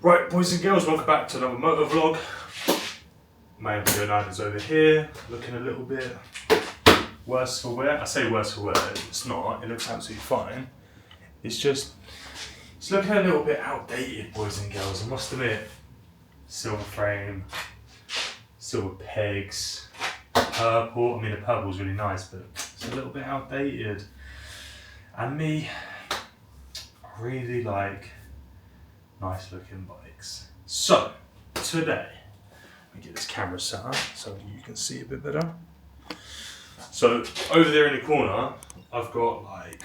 Right, boys and girls, welcome back to another motor vlog. My Mt09 is over here, looking a little bit worse for wear. I say worse for wear, it's not, it looks absolutely fine. It's looking a little bit outdated, boys and girls, I must admit. Silver frame, silver pegs, purple. I mean, the purple's really nice, but it's a little bit outdated. And me, I really like nice looking bikes. So, today, let me get this camera set up so you can see a bit better. So, over there in the corner, I've got like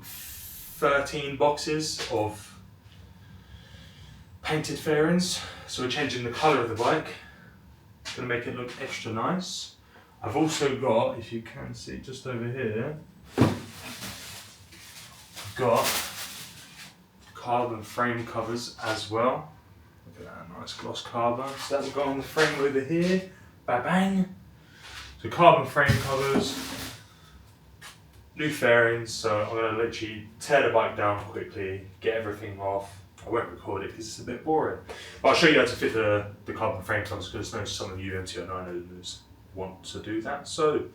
13 boxes of painted fairings. So we're changing the colour of the bike. It's going to make it look extra nice. I've also got, if you can see just over here, I've got carbon frame covers as well. Look at that nice gloss carbon. So that will go on the frame over here. Bang bang. So carbon frame covers, new fairings. So I'm going to literally tear the bike down quickly, get everything off. I won't record it because it's a bit boring. But I'll show you how to fit the carbon frame covers because I know some of you Mt09 owners want to do that. So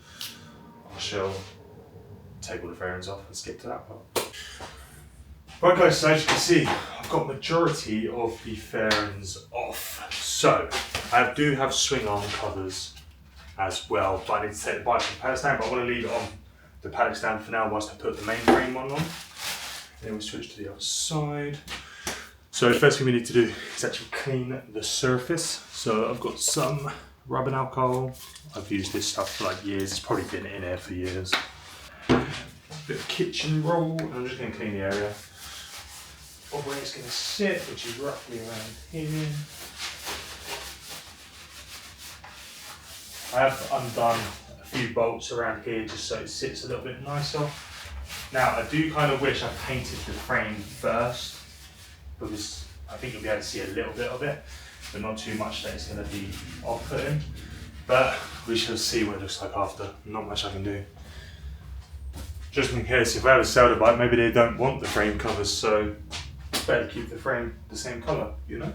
I shall take all the fairings off and skip to that part. Right guys, so as you can see, I've got majority of the fairings off. So I do have swing arm covers as well, but I need to take the bike from the paddock stand, but I want to leave it on the paddock stand for now whilst I put the main frame on. Then we switch to the other side. So the first thing we need to do is actually clean the surface. So I've got some rubbing alcohol. I've used this stuff for like years. It's probably been in here for years. A bit of kitchen roll. I'm just going to clean the area of where it's going to sit, which is roughly around here. I have undone a few bolts around here just so it sits a little bit nicer. Now I do kind of wish I painted the frame first, because I think you'll be able to see a little bit of it, but not too much that it's going to be off-putting. But we shall see what it looks like after. Not much I can do. Just in case, if I ever sell the bike, maybe they don't want the frame covers, so it's better to keep the frame the same colour, you know?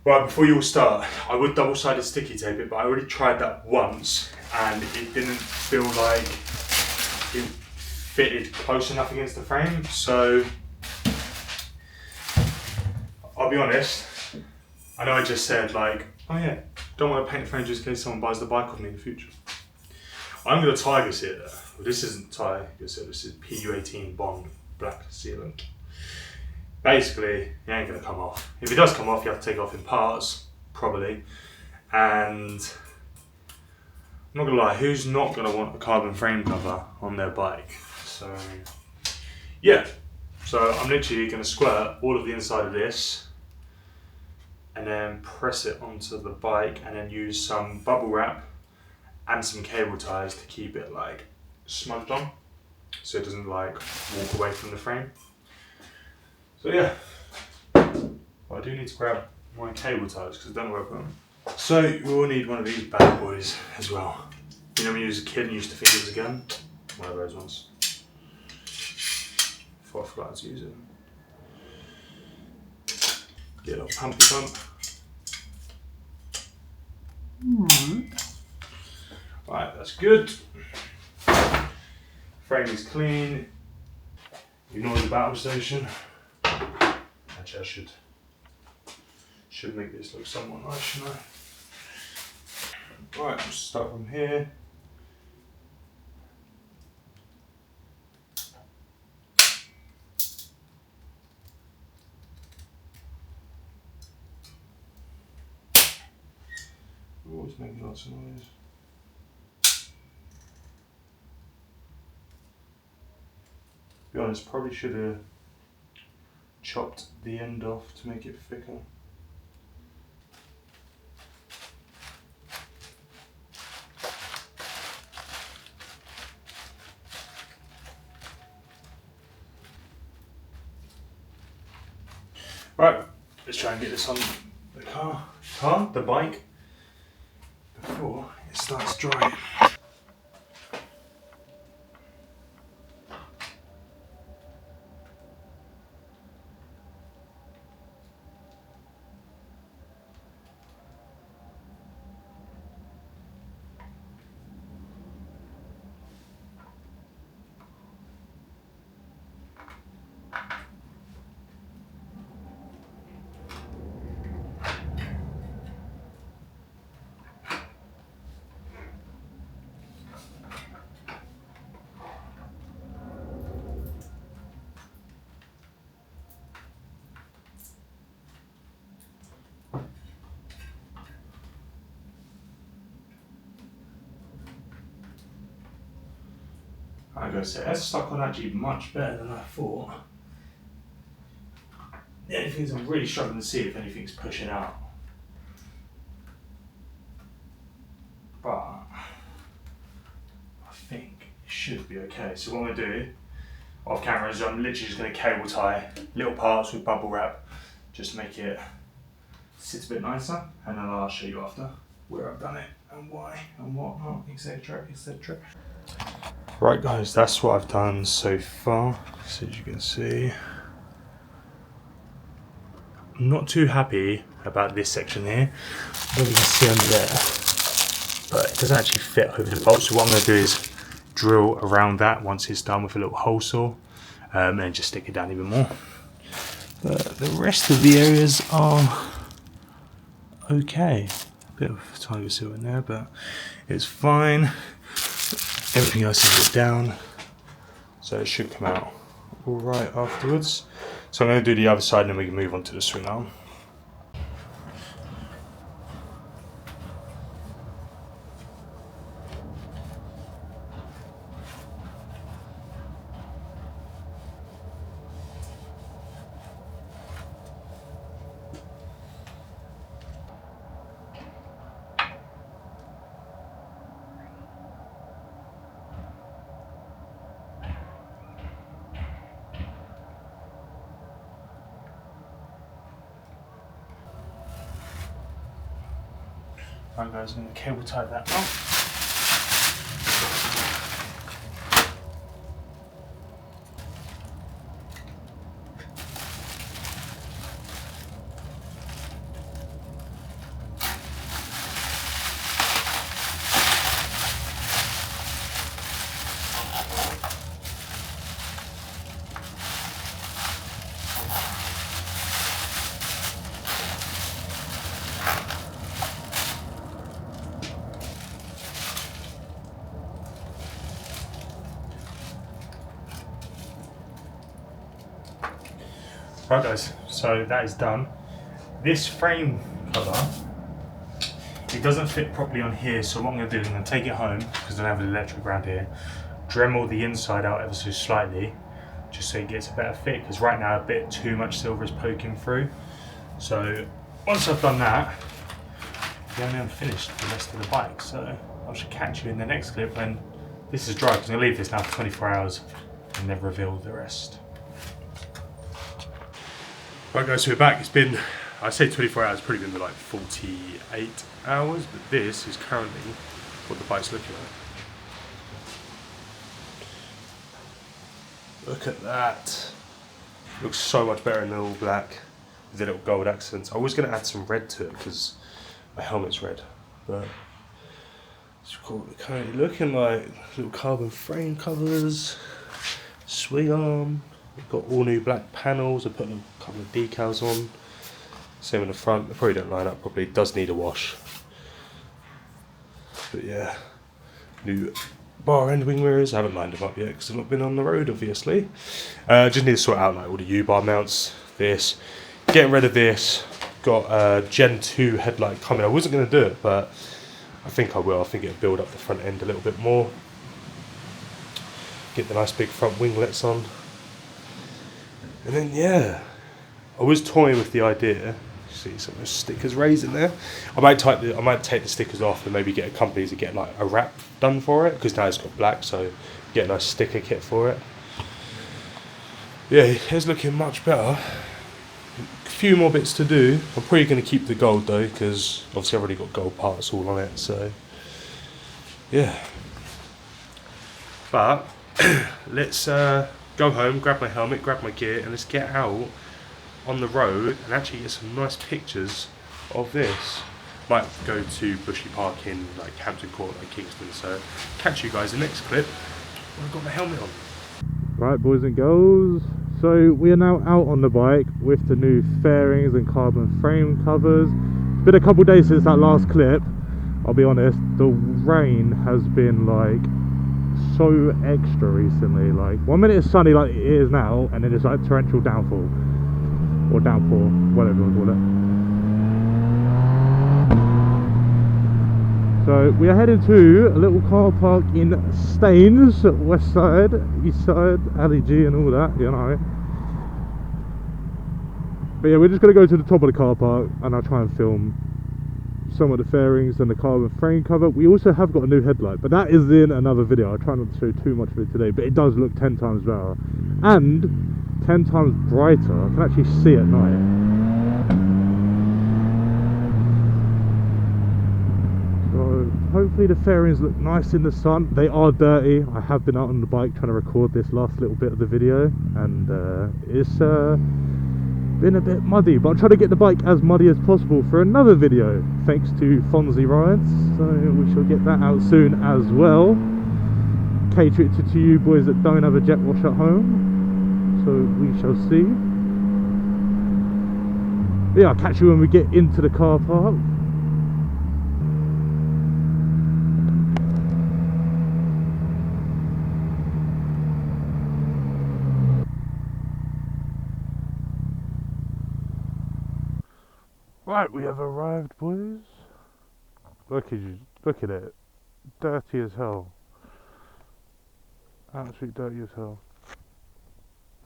Right, before you all start, I would double-sided sticky tape it, but I already tried that once and it didn't feel like it fitted close enough against the frame, so I'll be honest, I know I just said like, oh yeah, don't want to paint the frame just in case someone buys the bike off me in the future. I'm going to 𝗦𝗫𝗍 it. Well, this isn't 𝗦𝗫𝗍, this is PU18 Bond black sealant. Basically, it ain't going to come off. If it does come off, you have to take it off in parts, probably. And I'm not going to lie, who's not going to want a carbon frame cover on their bike? So, yeah. So I'm literally going to squirt all of the inside of this and then press it onto the bike and then use some bubble wrap and some cable ties to keep it like smudged on so it doesn't like walk away from the frame. So yeah, well, I do need to grab my cable ties because I don't know where I put them. So we will need one of these bad boys as well. You know when you was a kid and used to think it was a gun? One of those ones. Before I forgot how to use it. Get a little pumpy pump. Right, that's good. Frame is clean. Ignore the battle station. Actually, I should make this look somewhat nice, shouldn't I? Right, let's start from here. Always making lots of noise. To be honest, probably should have chopped the end off to make it thicker. Right, let's try and get this on the bike, before it starts drying. I gotta say, that's stuck on actually much better than I thought. The only thing is I'm really struggling to see if anything's pushing out. But I think it should be okay. So what I'm gonna do off camera is I'm literally just gonna cable tie little parts with bubble wrap, just to make it sit a bit nicer, and then I'll show you after where I've done it and why and whatnot, etc, etc. Right guys, that's what I've done so far. So as you can see, I'm not too happy about this section here. What you can see under there, but it doesn't actually fit over the bolt. So what I'm going to do is drill around that once it's done with a little hole saw, and then just stick it down even more. But the rest of the areas are okay. A bit of tiger seal in there, but it's fine. Everything else is put down, so it should come out all right afterwards. So I'm going to do the other side and then we can move on to the swing arm. Right guys, I'm going to cable tie that off. Right guys, so that is done. This frame cover, it doesn't fit properly on here, so what I'm going to do is I'm going to take it home, because I don't have an electric around here, Dremel the inside out ever so slightly, just so it gets a better fit, because right now a bit too much silver is poking through. So once I've done that, then I'm finished the rest of the bike. So I should catch you in the next clip when this is dry, because I'm going to leave this now for 24 hours and then reveal the rest. Right guys, so we're back. It's been, I say 24 hours, probably been like 48 hours, but this is currently what the bike's looking like. Look at that. Looks so much better in the all black with the little gold accents. I was going to add some red to it because my helmet's red, but it's currently looking like little carbon frame covers, swing arm. We've got all new black panels. I put a couple of decals on. Same in the front. They probably don't line up properly. It does need a wash. But yeah, new bar end wing mirrors. I haven't lined them up yet because I've not been on the road, obviously. Just need to sort out like all the U-bar mounts. This, getting rid of this. Got Gen 2 headlight coming. I wasn't going to do it, but I think I will. I think it'll build up the front end a little bit more. Get the nice big front winglets on. And then yeah, I was toying with the idea. See some of the stickers raised in there. I might take the stickers off and maybe get a company to get like a wrap done for it, because now it's got black, so get a nice sticker kit for it. Yeah, it's looking much better. A few more bits to do. I'm probably going to keep the gold though, because obviously I've already got gold parts all on it. So yeah, but let's go home, grab my helmet, grab my gear, and let's get out on the road and actually get some nice pictures of this. Might go to Bushy Park in like Hampton Court, like Kingston. So catch you guys in the next clip when I've got my helmet on. Right boys and girls, so we are now out on the bike with the new fairings and carbon frame covers. It's been a couple days since that last clip. I'll be honest, the rain has been like so extra recently. Like 1 minute it's sunny like it is now, and then it's like torrential downfall or downpour, whatever you want to call So we are heading to a little car park in Staines, west side, east side, Ali G and all that, you know. But yeah, we're just going to go to the top of the car park and I'll try and film some of the fairings and the carbon frame cover. We also have got a new headlight, but that is in another video. I'll try not to show too much of it today, but it does look 10 times better and 10 times brighter. I can actually see at night. So hopefully the fairings look nice in the sun. They are dirty. I have been out on the bike trying to record this last little bit of the video, and it's been a bit muddy, but I'm trying to get the bike as muddy as possible for another video, thanks to 𝗦𝗫𝗁𝗍𝗀 Rides. So we shall get that out soon as well. Cater it to you boys that don't have a jet wash at home. So we shall see. But yeah, I'll catch you when we get into the car park. Right, we have arrived, boys. Look at it. Dirty as hell. Absolutely dirty as hell.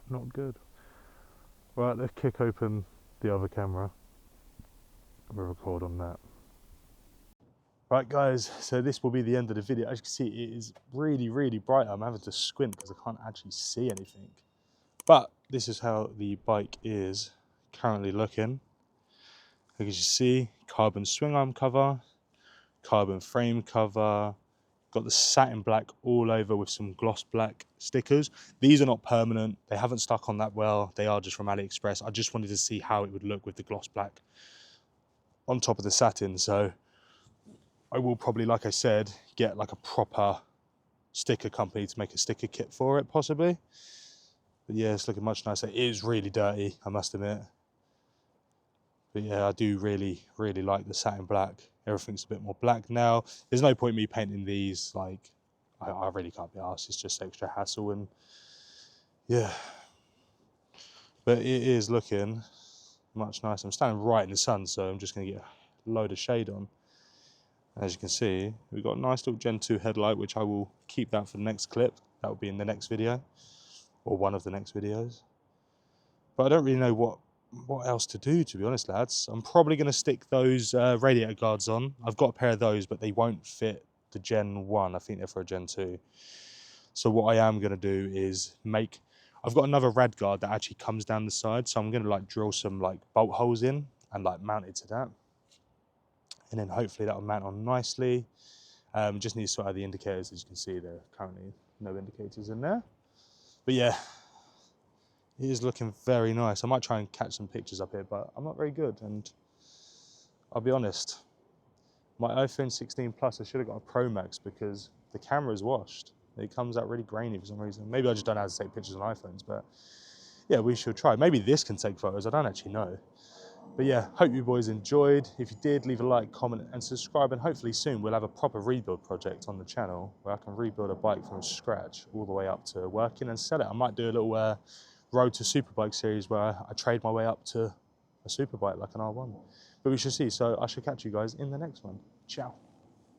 Not good. Right, let's kick open the other camera. We'll record on that. Right guys, so this will be the end of the video. As you can see, it is really, really bright. I'm having to squint because I can't actually see anything. But this is how the bike is currently looking. As you see, carbon swing arm cover, carbon frame cover, got the satin black all over with some gloss black stickers. These are not permanent, they haven't stuck on that well, they are just from AliExpress. I just wanted to see how it would look with the gloss black on top of the satin, so I will probably, like I said, get like a proper sticker company to make a sticker kit for it, possibly. But yeah, it's looking much nicer. It is really dirty, I must admit. But yeah, I do really, really like the satin black. Everything's a bit more black now. There's no point me painting these, like, I really can't be arsed. It's just extra hassle, and yeah. But it is looking much nicer. I'm standing right in the sun, so I'm just going to get a load of shade on. As you can see, we've got a nice little Gen 2 headlight, which I will keep that for the next clip. That will be in the next video, or one of the next videos. But I don't really know what else to do, to be honest, lads. I'm probably going to stick those radiator guards on. I've got a pair of those, but they won't fit the Gen 1. I think they're for a Gen 2. So what I am going to do is I've got another rad guard that actually comes down the side, so I'm going to like drill some like bolt holes in and like mount it to that. And then hopefully that will mount on nicely. Just need to sort out the indicators. As you can see, there are currently no indicators in there. But yeah, it is looking very nice. I might try and catch some pictures up here, but I'm not very good. And I'll be honest, my iPhone 16 Plus, I should have got a Pro Max because the camera is washed. It comes out really grainy for some reason. Maybe I just don't know how to take pictures on iPhones, but yeah, we should try. Maybe this can take photos. I don't actually know. But yeah, hope you boys enjoyed. If you did, leave a like, comment, and subscribe. And hopefully soon we'll have a proper rebuild project on the channel where I can rebuild a bike from scratch all the way up to working and sell it. I might do a little Road to Superbike series where I trade my way up to a superbike like an R1. But we shall see. So I shall catch you guys in the next one. Ciao.